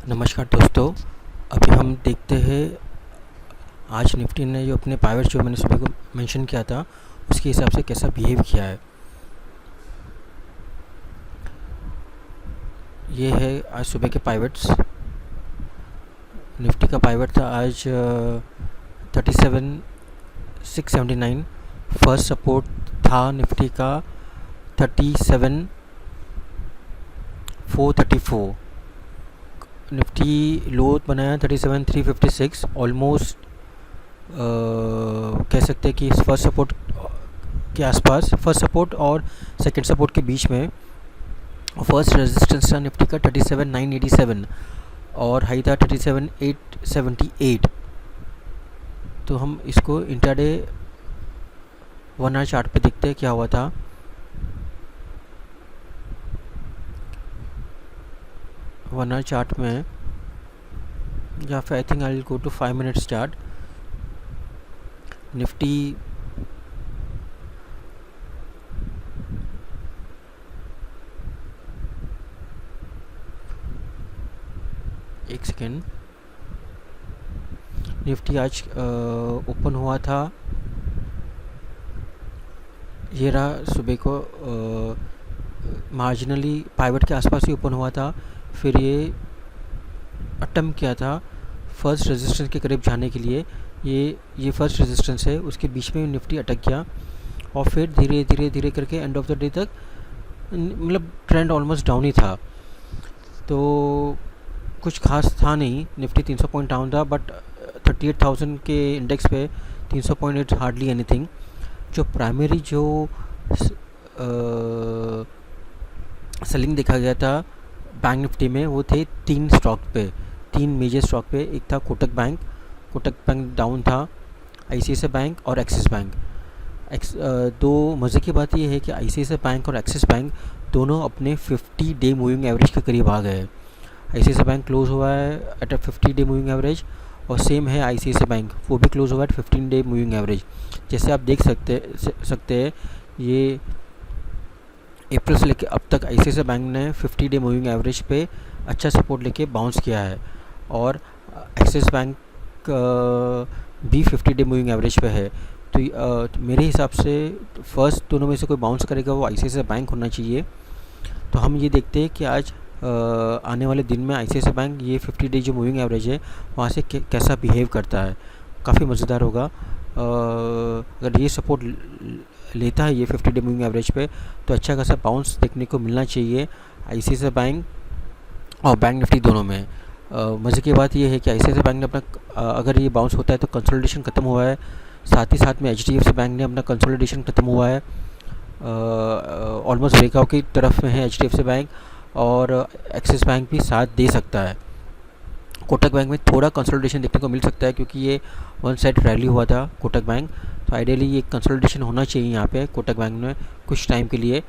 नमस्कार दोस्तों। अभी हम देखते हैं आज निफ्टी ने जो अपने पाइवेट जो मैंने सुबह को मेंशन किया था उसके हिसाब से कैसा बिहेव किया है। ये है आज सुबह के पाइवेट्स। निफ्टी का पाइवेट था आज 37,679। फर्स्ट सपोर्ट था निफ्टी का 37,434। निफ्टी लो बनाया 37,356। ऑलमोस्ट कह सकते हैं कि फर्स्ट सपोर्ट के आसपास, फर्स्ट सपोर्ट और सेकंड सपोर्ट के बीच में। फर्स्ट रेजिस्टेंस था निफ्टी का 37,987 और हाई था 37,878। तो हम इसको इंट्राडे 1 आवर चार्ट पे देखते हैं क्या हुआ था। वन आवर चार्ट में या फिर I think I will go to 5 minutes chart. Nifty एक सेकेंड। निफ्टी आज ओपन हुआ था, ये रहा सुबह को मार्जिनली पाइवट के आसपास ही ओपन हुआ था। फिर ये अटेम्प्ट किया था फर्स्ट रेजिस्टेंस के करीब जाने के लिए। ये फर्स्ट रेजिस्टेंस है, उसके बीच में निफ्टी अटक गया और फिर धीरे धीरे धीरे करके एंड ऑफ द डे तक मतलब ट्रेंड ऑलमोस्ट डाउन ही था। तो कुछ खास था नहीं। निफ्टी 300 पॉइंट डाउन था, बट 38,000 के इंडेक्स पे 300 पॉइंट इट्स हार्डली एनीथिंग। जो प्राइमरी जो सेलिंग देखा गया था बैंक निफ्टी में वो थे तीन मेजर स्टॉक पे। एक था कोटक बैंक डाउन था, आईसीआईसीआई बैंक और एक्सिस बैंक। दो मज़े की बात यह है कि आईसीआईसीआई बैंक और एक्सिस बैंक दोनों अपने 50 डे मूविंग एवरेज के करीब आ गए। आईसीआईसीआई बैंक क्लोज हुआ है at a 50 day moving average और सेम है आईसीआईसीआई बैंक, वो भी क्लोज हुआ है 15 डे मूविंग एवरेज। जैसे आप देख सकते हैं ये अप्रैल से लेकर अब तक आईसीआईसीआई बैंक ने 50 डे मूविंग एवरेज पे अच्छा सपोर्ट लेके बाउंस किया है और एक्सिस बैंक भी 50 डे मूविंग एवरेज पे है। तो मेरे हिसाब से फर्स्ट दोनों में से कोई बाउंस करेगा वो आईसीआईसीआई बैंक होना चाहिए। तो हम ये देखते हैं कि आज आने वाले दिन में आईसीआईसीआई बैंक ये 50 डे जो मूविंग एवरेज है वहाँ से कैसा बिहेव करता है। काफ़ी मज़ेदार होगा। अगर ये सपोर्ट लेता है ये 50 डे मूविंग एवरेज पे तो अच्छा खासा बाउंस देखने को मिलना चाहिए आईसीआईसीआई बैंक और बैंक निफ्टी दोनों में। मज़े की बात ये है कि आईसीआईसीआई बैंक ने अपना अगर ये बाउंस होता है तो कंसोलिडेशन ख़त्म हुआ है। साथ ही साथ में एचडीएफसी बैंक ने अपना कंसोलिडेशन ख़त्म हुआ है, ऑलमोस्ट ब्रेकआउट की तरफ में है एचडीएफसी बैंक और एक्सिस बैंक भी साथ दे सकता है। कोटक बैंक में थोड़ा कंसोलिडेशन देखने को मिल सकता है क्योंकि ये वन साइड रैली हुआ था कोटक बैंक। तो आइडियली ये कंसोलिडेशन होना चाहिए यहाँ पे कोटक बैंक में कुछ टाइम के लिए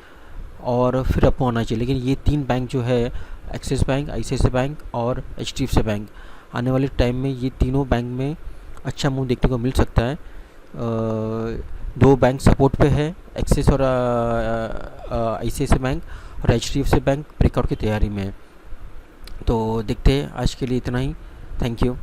और फिर अप होना चाहिए। लेकिन ये तीन बैंक जो है एक्सिस बैंक, आईसीआईसीआई बैंक और एचडीएफसी बैंक, आने वाले टाइम में ये तीनों बैंक में अच्छा मूव देखने को मिल सकता है। दो बैंक सपोर्ट पे है, एक्सिस और आईसीआईसीआई बैंक, और एचडीएफसी बैंक ब्रेकआउट की तैयारी में है। तो देखते हैं, आज के लिए इतना ही। Thank you.